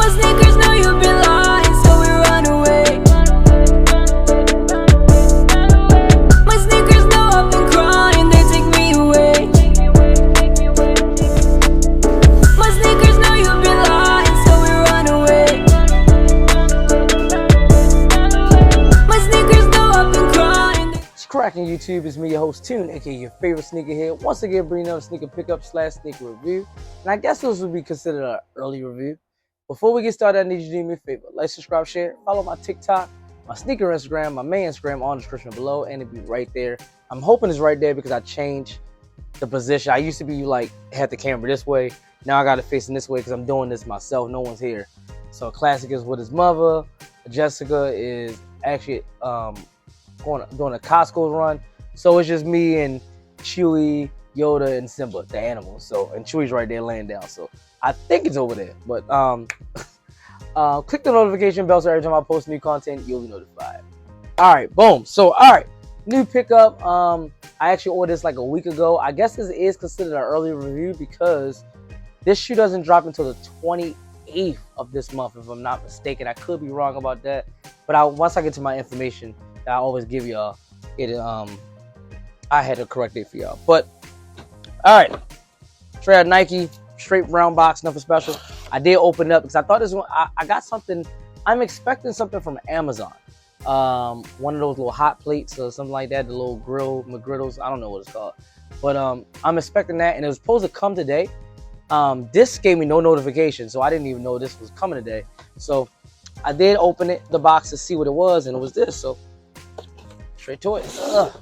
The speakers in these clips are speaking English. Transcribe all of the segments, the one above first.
My sneakers know you've been lying, so we run away. My sneakers know I've been crying, they take me away. My sneakers know you've been lying, so we run away. My sneakers know I've been crying. It's cracking YouTube. It's me, your host Toon, aka your favorite sneakerhead. Once again, bringing another sneaker pickup / sneaker review. And I guess this would be considered an early review. Before we get started, I need you to do me a favor. Like, subscribe, share, follow my TikTok, my sneaker Instagram, my main Instagram on the description below, and it'll be right there. I'm hoping it's right there because I changed the position. I used to be like, had the camera this way. Now I got it facing this way because I'm doing this myself. No one's here. So Classic is with his mother. Jessica is actually doing a Costco run. So it's just me and Chewy, Yoda, and Simba, the animals. So, and Chewy's right there laying down. So I think it's over there. But click the notification bell so every time I post new content, you'll be notified. All right, boom. So, all right, new pickup. I actually ordered this like a week ago. I guess this is considered an early review because this shoe doesn't drop until the 28th of this month, if I'm not mistaken. I could be wrong about that. But once I get to my information, I always give y'all it. I had to correct it for y'all. But all right, straight out Nike, straight brown box, nothing special. I did open it up because I thought this one. I got something. I'm expecting something from Amazon. One of those little hot plates or something like that. The little McGriddles. I don't know what it's called. But I'm expecting that, and it was supposed to come today. This gave me no notification, so I didn't even know this was coming today. So I did open it, the box, to see what it was, and it was this. So straight to it. Ugh.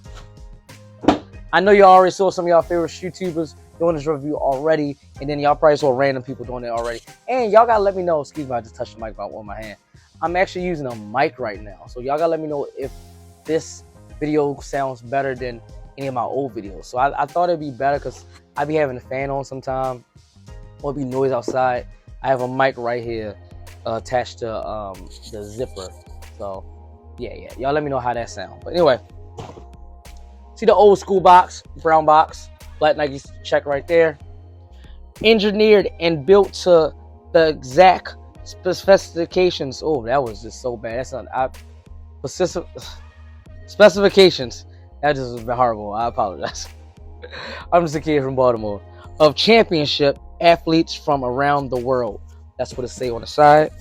I know y'all already saw some of y'all favorite Shoetubers doing this review already, and then y'all probably saw random people doing it already. And y'all gotta let me know. Excuse me, I just touched the mic with my hand. I'm actually using a mic right now, so y'all gotta let me know if this video sounds better than any of my old videos. So I thought it'd be better because I be having the fan on sometime, or be noise outside. I have a mic right here attached to the zipper. So yeah, y'all let me know how that sounds. But anyway, see the old school box, brown box, black Nike check right there. Engineered and built to the exact specifications. Oh, that was just so bad. That's not specifications. That just was horrible. I apologize. I'm just a kid from Baltimore. Of championship athletes from around the world. That's what it say on the side.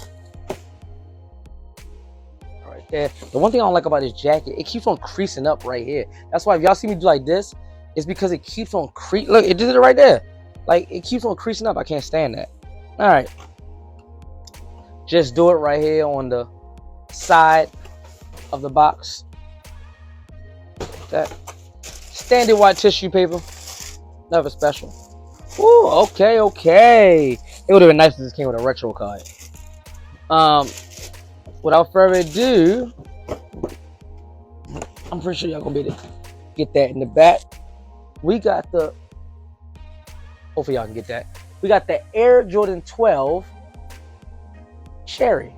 Right there. The one thing I don't like about this jacket, it keeps on creasing up right here. That's why if y'all see me do like this, it's because it keeps on creasing. Look, it did it right there. Like, it keeps on creasing up. I can't stand that. All right. Just do it right here on the side of the box. That standard white tissue paper. Nothing special. Ooh, okay. It would have been nice if this came with a retro card. Without further ado, I'm pretty sure y'all gonna be able to get that in the back. We got the, hopefully y'all can get that. We got the Air Jordan 12 Cherry.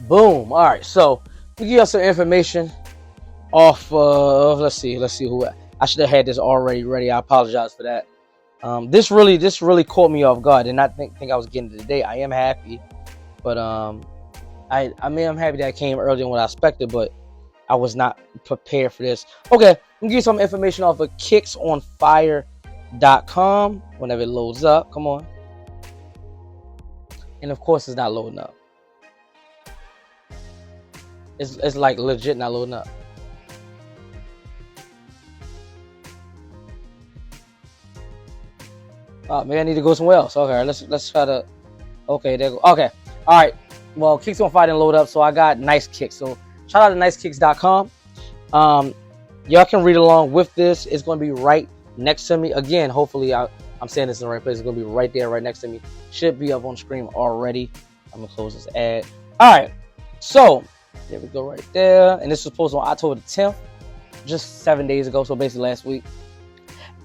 Boom. All right, so we give you some information off of, let's see who. I should have had this already ready. I apologize for that. This really caught me off guard. Did not think I was getting it today. I am happy, but I'm happy that it came earlier than what I expected, but I was not prepared for this. Okay, let me give you some information off of kicksonfire.com whenever it loads up. Come on. And of course it's not loading up. It's like legit not loading up. Oh, maybe I need to go somewhere else. Okay, let's try to. Okay, there go. Okay, all right. Well, Kicks on Fire didn't load up, so I got Nice Kicks. So shout out to nicekicks.com. Y'all can read along with this. It's going to be right next to me. Again, hopefully I'm saying this in the right place. It's going to be right there, right next to me. Should be up on screen already. I'm going to close this ad. All right. So, there we go right there. And this was posted on October the 10th, just 7 days ago, so basically last week.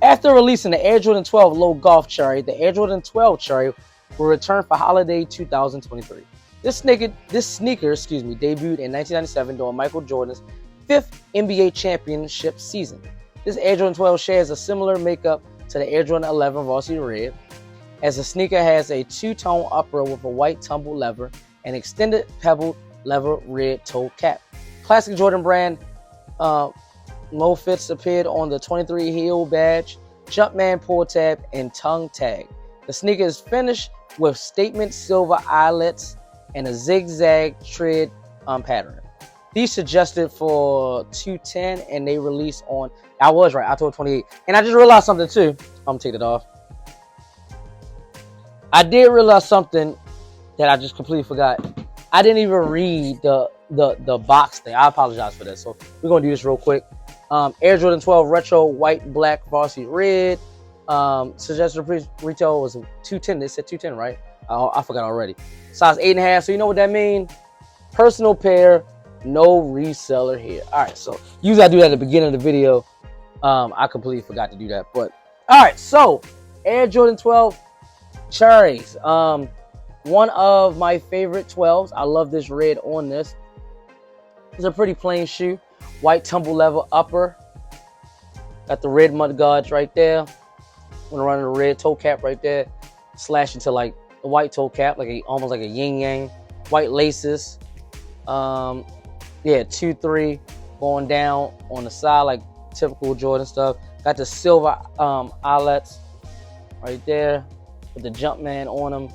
After releasing the Air Jordan 12 Low Golf Cherry, the Air Jordan 12 Cherry will return for holiday 2023. This sneaker, debuted in 1997 during Michael Jordan's 5th NBA championship season. This Air Jordan 12 shares a similar makeup to the Air Jordan 11 Varsity Red, as the sneaker has a two-tone upper with a white tumbled leather and extended pebbled leather red toe cap. Classic Jordan brand Mofits appeared on the 23 heel badge, Jumpman pull tab, and tongue tag. The sneaker is finished with statement silver eyelets and a zigzag tread pattern. These suggested for 210, and they released on, I was right, October 28. And I just realized something too. I'm gonna take it off. I did realize something that I just completely forgot. I didn't even read the box thing. I apologize for that. So we're gonna do this real quick. Air Jordan 12 Retro White Black Varsity Red. Suggested retail was 210. They said 210, right? I forgot already. Size 8.5. So you know what that means? Personal pair, no reseller here. All right. So usually I do that at the beginning of the video. I completely forgot to do that. But all right. So Air Jordan 12 Cherries. One of my favorite 12s. I love this red on this. It's a pretty plain shoe. White tumble leather upper. Got the red mud guards right there. I'm gonna run the red toe cap right there. Slash into like the white toe cap, like almost like a yin yang. White laces. Yeah, 2-3 going down on the side like typical Jordan stuff. Got the silver eyelets right there with the Jumpman on them.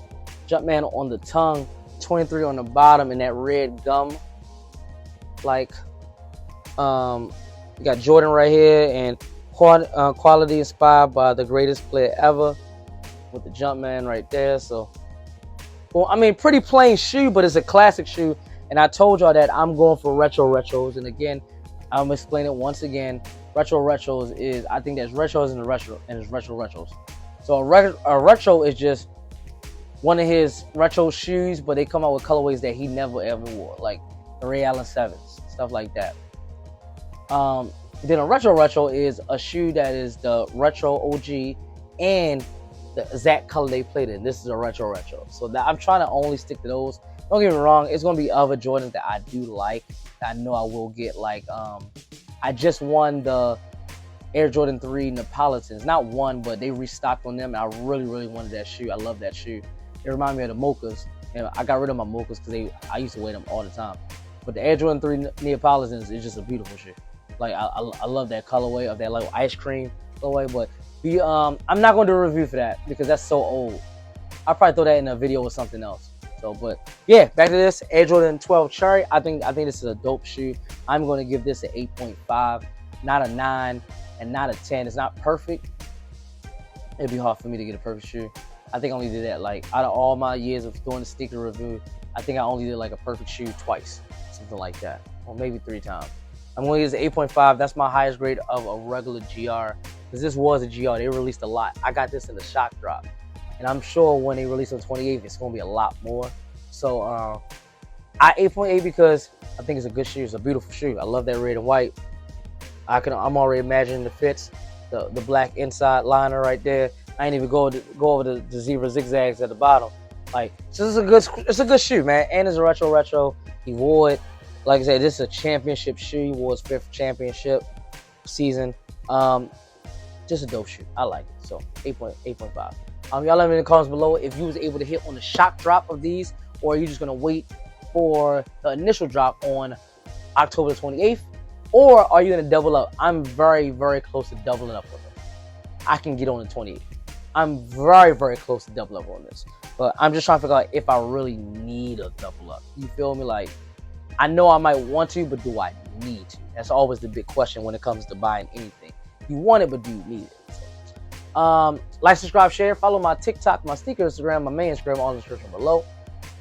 Jumpman on the tongue. 23 on the bottom, and that red gum. Like, you got Jordan right here, and quality inspired by the greatest player ever with the Jumpman right there. So, well, I mean, pretty plain shoe, but it's a classic shoe. And I told y'all that I'm going for retros. And again, I'm explaining it once again. Retros is, I think there's retros and there's retros. So a retro is just one of his retro shoes, but they come out with colorways that he never ever wore, like the Ray Allen 7s, stuff like that. Then a retro is a shoe that is the retro OG and the exact color they played in. This is a retro. So that I'm trying to only stick to those. Don't get me wrong, it's gonna be other Jordans that I do like, that I know I will get. Like I just won the Air Jordan 3 Neapolitans. Not one, but they restocked on them, and I really wanted that shoe. I love that shoe. It reminded me of the Mochas, and I got rid of my Mochas because I used to wear them all the time. But the Air Jordan 3 Neapolitans is just a beautiful shoe. Like I love that colorway of that little ice cream colorway. But I'm not going to do a review for that because that's so old. I'll probably throw that in a video or something else. So, but yeah, back to this Air Jordan 12 Cherry. I think this is a dope shoe. I'm going to give this an 8.5, not a 9, and not a 10. It's not perfect. It'd be hard for me to get a perfect shoe. I think I only did that, like, out of all my years of doing the sneaker review, I think I only did like a perfect shoe twice, something like that, or maybe 3 times. I'm going to use an 8.5. That's my highest grade of a regular GR, because this was a GR. They released a lot. I got this in the shock drop, and I'm sure when they release on the 28th, it's going to be a lot more. So I 8.8 because I think it's a good shoe. It's a beautiful shoe. I love that red and white. I'm already imagining the fits, the black inside liner right there. I ain't even go over the zebra zigzags at the bottom. Like, so it's a good shoe, man. And it's a retro. He wore it. Like I said, this is a championship shoe. He wore his 5th championship season. Just a dope shoe. I like it. So 8.5. Y'all let me in the comments below if you was able to hit on the shock drop of these, or are you just gonna wait for the initial drop on October 28th, or are you gonna double up? I'm very close to doubling up with it. I can get on the 28th. I'm very close to double up on this, but I'm just trying to figure out if I really need a double up. You feel me? Like, I know I might want to, but do I need to? That's always the big question when it comes to buying anything. You want it, but do you need it? Like, subscribe, share, follow my TikTok, my sneaker Instagram, my main Instagram, all in the description below.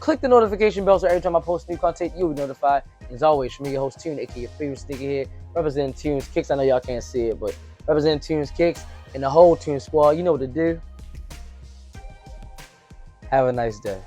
Click the notification bell so every time I post new content, you'll be notified. As always, from me, your host Tune, aka your favorite Sneakerhead, representing Tunes Kicks. I know y'all can't see it, but representing Tunes Kicks. and the whole Tune Squad, you know what to do. Have a nice day.